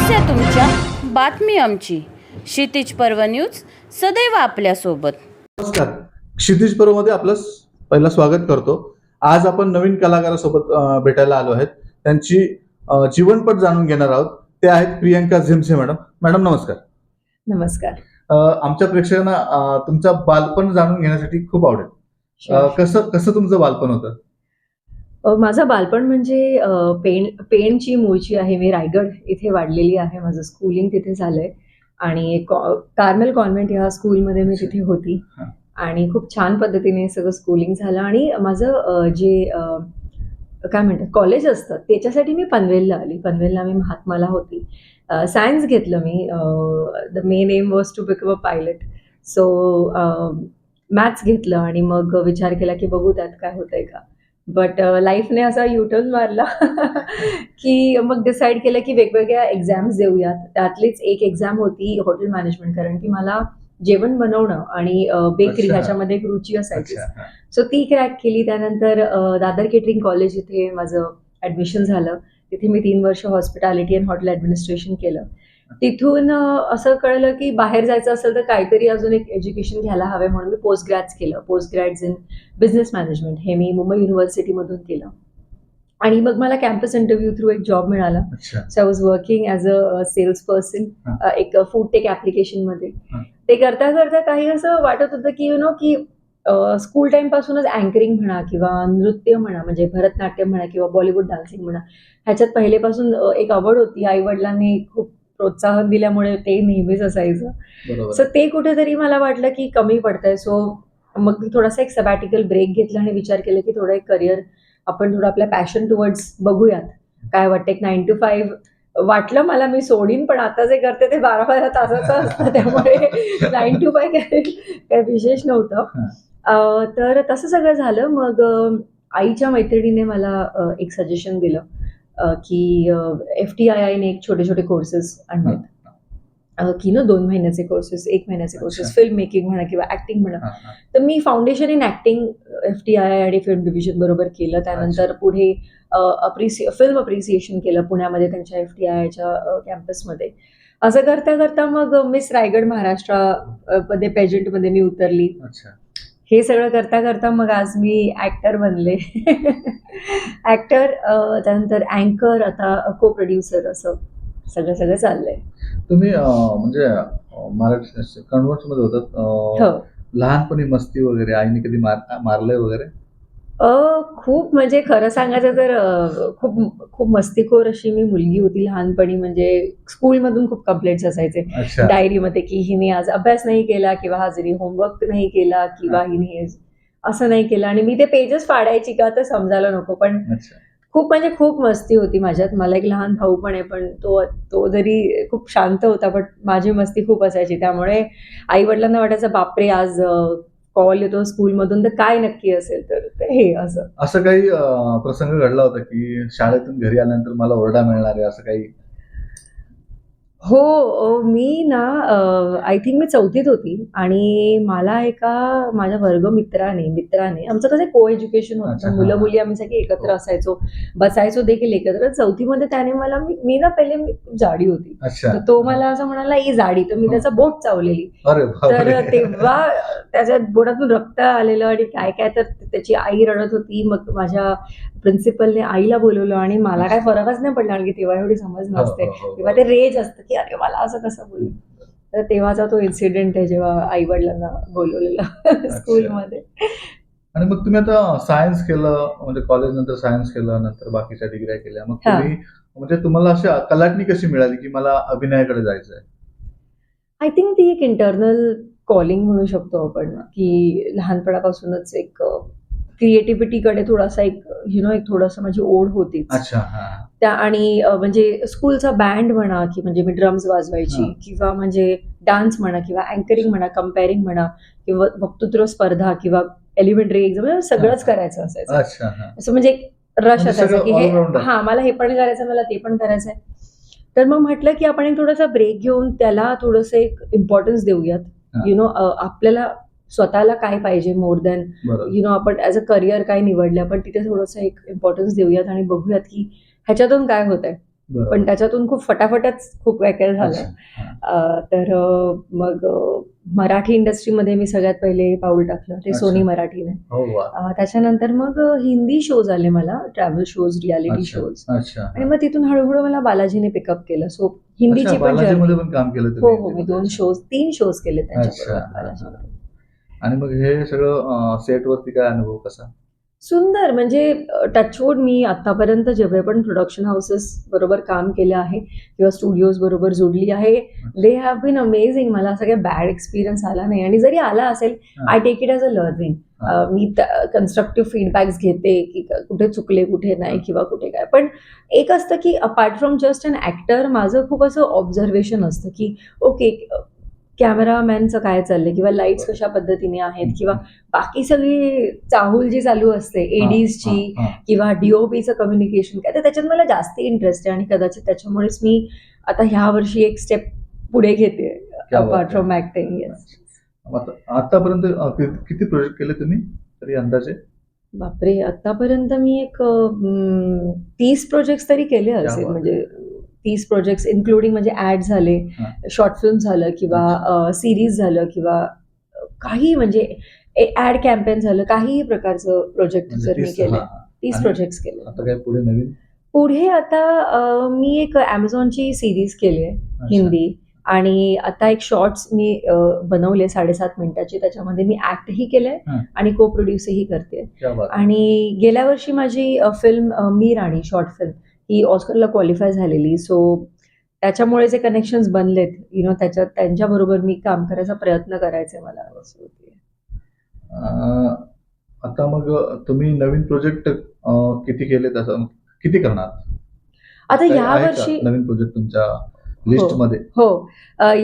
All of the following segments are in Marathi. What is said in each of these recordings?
समस्या तुमच्या, बातमी आमची. क्षितिज पर्व न्यूज सदैव आपल्यासोबत. नमस्कार. क्षितिज पर्वमध्ये आपलं पहिलं स्वागत करतो. आज आपण नवीन कलाकारासोबत भेटायला आलो आहेत. त्यांची जीवनपट जाणून घेणार आहोत. ते आहेत प्रियंका झिमसे मॅडम. मॅडम नमस्कार. नमस्कार. आमच्या प्रेक्षकांना तुमचं बालपण जाणून घेण्यासाठी खूप आवडेल. कसं तुमचं बालपण होतं? माझं बालपण म्हणजे पेणची मूळची आहे. मी रायगड इथे वाढलेली आहे. माझं स्कूलिंग तिथे झालंय आणि कार्मेल कॉन्व्हेंट ह्या स्कूलमध्ये मी तिथे होती आणि खूप छान पद्धतीने सगळं स्कूलिंग झालं. आणि माझं जे काय म्हणतात कॉलेज असतं त्याच्यासाठी मी पनवेलला आली. पनवेलला मी महात्माला होती. सायन्स घेतलं मी. The main aim was to become a pilot. So maths घेतलं आणि मग विचार केला की बघू त्यात काय होतंय का. बट लाईफने असा युटर्न मारला की मग डिसाईड केलं की वेगवेगळ्या एक्झाम्स देऊयात. त्यातलीच एक एक्झाम होती हॉटेल मॅनेजमेंट, कारण की मला जेवण बनवणं आणि बेकरी ह्याच्यामध्ये एक रुची असायची. सो ती क्रॅक केली. त्यानंतर दादर केटरिंग कॉलेज इथे माझं ऍडमिशन झालं. तिथे मी 3 वर्ष हॉस्पिटॅलिटी अँड हॉटेल ऍडमिनिस्ट्रेशन केलं. तिथून असं कळलं की बाहेर जायचं असेल तर काहीतरी अजून एक एज्युकेशन घ्यायला हवे, म्हणून मी पोस्ट ग्रॅड्स केलं. पोस्ट ग्रॅड्स इन बिझनेस मॅनेजमेंट हे मी मुंबई युनिव्हर्सिटीमधून केलं. आणि मग मला कॅम्पस इंटरव्ह्यू थ्रू एक जॉब मिळाला. So I was working as a sales person एक फूड टेक ॲप्लिकेशनमध्ये. ते करता करता काही असं वाटत होतं की की स्कूल टाइम पासूनच अँकरिंग म्हणा किंवा नृत्य म्हणा, म्हणजे भरतनाट्यम म्हणा किंवा बॉलिवूड डान्सिंग म्हणा, ह्याच्यात पहिलेपासून एक आवड होती. आई वडिलांनी खूप प्रोत्साहन दिल्यामुळे ते नेहमीच असायचं. सो ते कुठेतरी मला वाटलं की कमी पडतंय. सो मग मी थोडासा एक सबॅटिकल ब्रेक घेतला आणि विचार केला की थोडं एक करिअर आपण थोडं आपल्या पॅशन टुवर्ड्स बघूयात. काय वाटतं, एक 9 to 5 वाटलं मला मी सोडीन, पण आता जे करते ते 12-12 तासाचं असतं, त्यामुळे 9 to 5 काय विशेष नव्हतं. तर तसं सगळं झालं. मग आईच्या मैत्रिणीने मला एक सजेशन दिलं की FTII एक छोटे छोटे कोर्सेस आणलेत की 2 महिन्याचे कोर्सेस, 1 महिन्याचे कोर्सेस, फिल्म मेकिंग म्हणा किंवा ऍक्टिंग म्हणा. तर मी फाउंडेशन इन ऍक्टिंग FTII आणि फिल्म डिव्हिजन बरोबर केलं. त्यानंतर पुढे फिल्म अप्रिसिएशन केलं पुण्यामध्ये त्यांच्या FTIIच्या कॅम्पसमध्ये. असं करता करता मग मिस रायगड महाराष्ट्र मध्ये पेजंटमध्ये मी उतरली. हे सगळं करता करता मग आज मी ऍक्टर बनले. ऍक्टर, त्यानंतर अँकर, आता को प्रोड्युसर, असं सगळं चाललंय. तुम्ही म्हणजे मराठी कन्व्हर्ट्स मध्ये होतात. लहानपणी मस्ती वगैरे आईने कधी मारलंय वगैरे? खूप, म्हणजे खरं सांगायचं तर खूप खूप मस्तीखोर अशी मी मुलगी होती लहानपणी. म्हणजे स्कूलमधून खूप कंप्लेंट्स असायचे डायरीमध्ये की हिने आज अभ्यास नाही केला किंवा आज हिने होमवर्क नाही केला किंवा हिने असं नाही केलं. आणि मी ते पेजेस फाडायची का तर समजायला नको. पण खूप म्हणजे खूप मस्ती होती माझ्यात. मला एक लहान भाऊ पण आहे, पण तो जरी खूप शांत होता, पण माझी मस्ती खूप असायची. त्यामुळे आई वडिलांना वाटायचं बापरे आज कॉल येतो स्कूलमधून, तर काय नक्की असेल. तर हे असं काही प्रसंग घडला होता की शाळेतून घरी आल्यानंतर मला ओरडा मिळणार आहे, असं काही? हो, मी ना आय थिंक मी 4थीत होती आणि मला एका माझ्या मित्राने आमचं कसं को एज्युकेशन होतं. मुलं मुली आम्ही सगळे एकत्र असायचो, बसायचो देखील एकत्र. 4थीमध्ये त्याने मला, मी ना पहिले मी जाडी होती, तर तो मला असं म्हणाला ही जाडी, तर मी त्याचा बोट चावलेली. तर तेव्हा त्याच्या बोटातून रक्त आलेलं आणि काय काय, तर त्याची आई रडत होती. मग माझ्या प्रिन्सिपलने आईला बोलवलं आणि मला काय फरकच नाही पडला, कारण की तेव्हा एवढी समज नसते. तेव्हा ते रेज असतं की अरे मला असं कसं बोलू. तर तेव्हाचा तो इन्सिडेंट आहे जेव्हा आई वडिलांना बोलवलेलं स्कूलमध्ये. आणि मग तुम्ही आता सायन्स केलं, म्हणजे कॉलेज नंतर सायन्स केलं, नंतर बाकीच्या डिग्र्या केल्या. मग तुम्ही म्हणजे तुम्हाला अशी कलाटणी कशी मिळाली की मला अभिनयाकडे जायचंय? आय थिंक ती एक इंटरनल कॉलिंग म्हणू शकतो आपण, की लहानपणापासूनच एक क्रिएटिव्हिटीकडे थोडासा एक थोडंसं माझी ओढ होतीच. त्या आणि म्हणजे स्कूलचा बँड म्हणा, की म्हणजे मी ड्रम्स वाजवायची किंवा म्हणजे डान्स म्हणा किंवा अँकरिंग म्हणा, कंपेअरिंग म्हणा किंवा वक्तृत्व स्पर्धा किंवा एलिमेंटरी एक्झाम, सगळंच करायचं असायचं. असं म्हणजे एक रश असायचा की मला हे पण करायचं, मला ते पण करायचंय. तर मग म्हटलं की आपण एक थोडासा ब्रेक घेऊन त्याला थोडंसं एक इम्पॉर्टन्स देऊयात. आपल्याला स्वतःला काय पाहिजे मोर दॅन आपण ऍज अ करिअर काय निवडलं, आपण तिथे थोडंसं एक इम्पॉर्टन्स देऊयात आणि बघूयात की ह्याच्यातून काय होतंय. पण त्याच्यातून खूप फटाफटच खूप काय काय झालं. अच्छा. तर मग मराठी इंडस्ट्रीमध्ये मी सगळ्यात पहिले पाऊल टाकलं ते अच्छा. सोनी मराठीने. हो वा. त्याच्यानंतर मग हिंदी शोज आले मला, ट्रॅव्हल शोज, रियालिटी अच्छा. शोज. अच्छा. आणि मग तिथून हळूहळू मला बालाजीने पिकअप केलं. सो हिंदीची अच्छा, पण बालाजीमध्ये जर्नी. पण काम केलं हो तुम्ही हो, मी हिंदीमध्ये. 2 शोज 3 शोज केले अच्छा. त्यांच्याबरोबर हा, बालाजीमध्ये. हा. आणि मग हे सगळं सेटवरती काय अनुभव कसा? सुंदर म्हणजे टचवूड मी आतापर्यंत जेवढे पण प्रोडक्शन हाऊसेस बरोबर काम केलं आहे किंवा स्टुडिओज बरोबर जोडली आहे, दे हॅव बीन अमेझिंग. मला असं काही बॅड एक्सपिरियन्स आला नाही आणि जरी आला असेल, हा. I take it as a learning. मी कन्स्ट्रक्टिव्ह फीडबॅक्स घेते की कुठे चुकले कुठे नाही किंवा कुठे काय. पण एक असतं की apart from just an actor माझं खूप असं ऑब्झर्वेशन असतं की ओके, कॅमेरामॅनचं काय चाललंय किंवा लाईट्स कशा पद्धतीने आहेत किंवा बाकी सगळी चाहूल जी चालू असते एडीजची किंवा डीओपीचं कम्युनिकेशन काय, तर त्याच्यात मला जास्त इंटरेस्ट आहे आणि कदाचित त्याच्यामुळेच मी आता ह्या वर्षी एक स्टेप पुढे घेते अपार्ट फ्रॉम ऍक्टिंग. आतापर्यंत किती प्रोजेक्ट केले तुम्ही तरी अंदाजे? बापरे, आतापर्यंत मी एक 30 प्रोजेक्ट तरी केले असेल. म्हणजे 30 प्रोजेक्ट इन्क्लुडिंग म्हणजे ऍड झाले, शॉर्ट फिल्म झालं किंवा सिरीज झालं किंवा काही म्हणजे ऍड कॅम्पेन झालं, काही प्रकारचं प्रोजेक्ट जर मी केले. 30 प्रोजेक्ट्स केले. आता काय पुढे नवीन? पुढे आता मी एक Amazonची सिरीज केली आहे हिंदी आणि आता एक शॉर्ट्स मी बनवले 7.5 मिनिटाची. त्याच्यामध्ये मी ऍक्टही केलंय आणि को प्रोड्यूसही करते. आणि गेल्या वर्षी माझी फिल्म मी राणी शॉर्ट फिल्म ही ऑस्करला क्वालिफाय झालेली. सो त्याच्यामुळे जे कनेक्शन्स बनलेत त्याच्यात त्यांच्याबरोबर मी काम करायचा प्रयत्न करायचा मला असं होते. आता मग तुम्ही नवीन प्रोजेक्ट किती केले, तसं किती करणार आता या वर्षी? नवीन प्रोजेक्ट तुमच्या लिस्ट मध्ये? हो,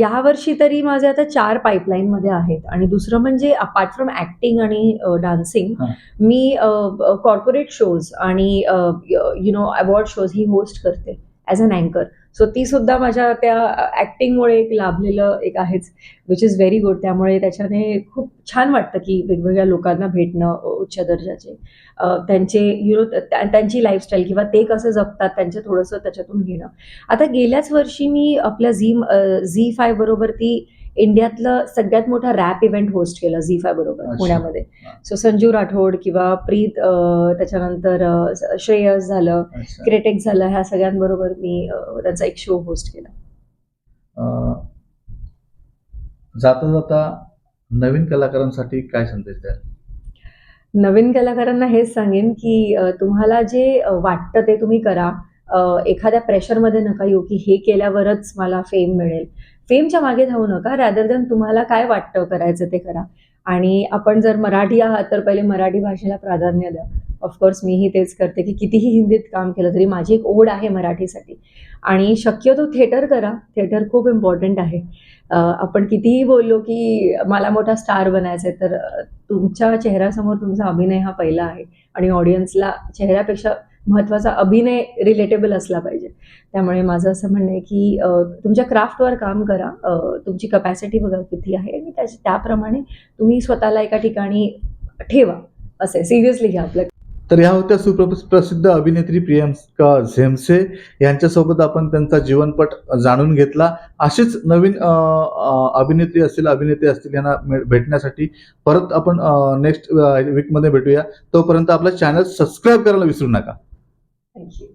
या वर्षी तरी माझे आता 4 पाईपलाईन मध्ये आहेत. आणि दुसरं म्हणजे अपार्ट फ्रॉम ऍक्टिंग आणि डान्सिंग, मी कॉर्पोरेट शोज आणि अवॉर्ड शोज ही होस्ट करते ॲज अन अँकर. सो ती सुद्धा माझ्या त्या ऍक्टिंगमुळे एक लाभलेलं एक आहेच, विच इज व्हेरी गुड. त्यामुळे त्याच्याने खूप छान वाटतं की वेगवेगळ्या लोकांना भेटणं उच्च दर्जाचे, त्यांचे त्यांची लाईफस्टाईल किंवा ते कसं जगतात त्यांचे थोडंसं त्याच्यातून घेणं. आता गेल्याच वर्षी मी आपल्या झी5 बरोबर ती इंडियातलं सगळ्यात मोठा रॅप इव्हेंट होस्ट केला झी5 बरोबर पुण्यामध्ये. सो संजू राठोड किंवा प्रीत, त्याच्यानंतर श्रेयस झालं, क्रिटिक्स झालं, ह्या सगळ्यांबरोबर मी त्यांचा एक शो होस्ट केला. जाता जाता नवीन कलाकारांसाठी काय संदेश द्याल? नवीन कलाकारांना हेच सांगेन की तुम्हाला जे वाटतं ते तुम्ही करा. एखाद्या प्रेशरमध्ये नका येऊ की हे केल्यावरच मला फेम मिळेल. फेमच्या मागे धावू नका, रॅदर दॅन तुम्हाला काय वाटतं करायचं ते करा. आणि आपण जर मराठी आहात तर पहिले मराठी भाषेला प्राधान्य द्या. ऑफकोर्स मीही तेच करते की कितीही हिंदीत काम केलं तरी माझी एक ओढ आहे मराठीसाठी. आणि शक्यतो थिएटर करा, थिएटर खूप इम्पॉर्टंट आहे. आपण कितीही बोललो की मला मोठा स्टार बनायचं आहे, तर तुमच्या चेहऱ्यासमोर तुमचा अभिनय हा पहिला आहे आणि ऑडियन्सला चेहऱ्यापेक्षा महत्त्वाचा अभिनय रिलेटेबल असला पाहिजे. त्यामुळे माझं असं म्हणणं आहे की तुमच्या क्राफ्टवर काम करा, तुमची कपॅसिटी बघा किती आहे आणि त्याप्रमाणे तुम्ही स्वतःला एका ठिकाणी ठेवा. असे सिरियसली घ्या आपलं. तर ह्या होत्या सुप्रसिद्ध अभिनेत्री प्रियंका झेम्से यांच्यासोबत आपण त्यांचा जीवनपट जाणून घेतला. अशीच नवीन अभिनेत्री असतील, अभिनेते असतील यांना भेटण्यासाठी परत आपण नेक्स्ट वीकमध्ये भेटूया. तोपर्यंत आपला चॅनल सबस्क्राईब करायला विसरू नका. थँक्यू.